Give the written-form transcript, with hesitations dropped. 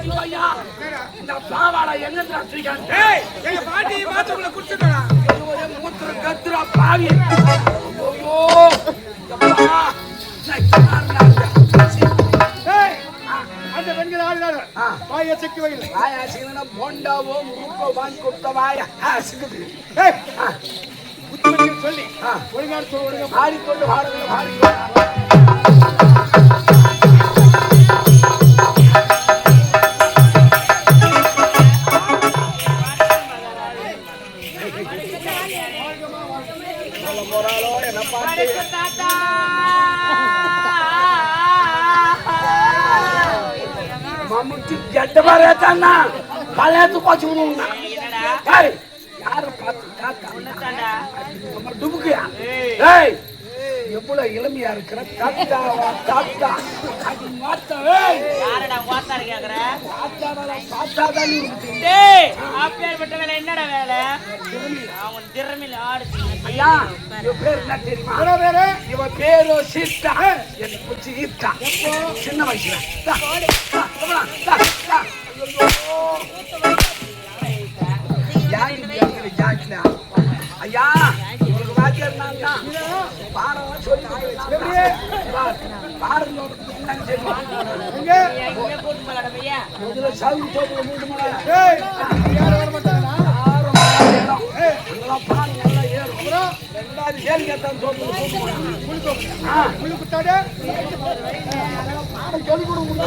இந்த பாவாடா எங்க எங்க பாட்டி மாத்திரக்குள்ள குடிச்சுட்டா மூத்திர கத்துரா பாவி அந்த பெண்கள் ஆளுநர் வாய சிக்கி வையில் வாயா சிக்கனா போண்டாவோ முறுக்கோ வாங்கி கொடுத்த வாயா சிக்குது புத்திமதி சொல்லி ஒழுங்கா ஒழுங்கா பாடிக்கொண்டு பாடுங்க மம்முட்டி கெட்ட பாருன்னா பழையத்து போச்சு விடுவோம்னா யாரை பார்த்து தாத்தா நம்ம டுபுக்கியா ஏய் எவ்வளவு இளமையா இருக்கிற தாத்தா தாத்தா அது மாத்தா யாரடா வாத்தாரு கேக்குற தாத்தாதான் டேய் அப்பேற்பட்ட வேலை என்னடா வேலை அவன் திறமையில ஆடு ஐயா இவன் பேர் என்ன தெரியுமா பேரு இவன் பேரு சீத்தா எனக்கு பிடிச்சி ஈத்தா சின்ன வயசுல ஐயா உங்களுக்கு வாத்தியார் நான் தான் பாடம் சொல்லி பாடலோட போட்டு போகலாம் பையா முதல்ல சாவி தோப்பு மூட்டு யாரும் வர மாட்டாங்களா பாடம் ஏறும் ரெண்டாவது ஏழு கேட்டான் முள்ளு குத்தாடு பாடம் சொல்லி கொடுங்க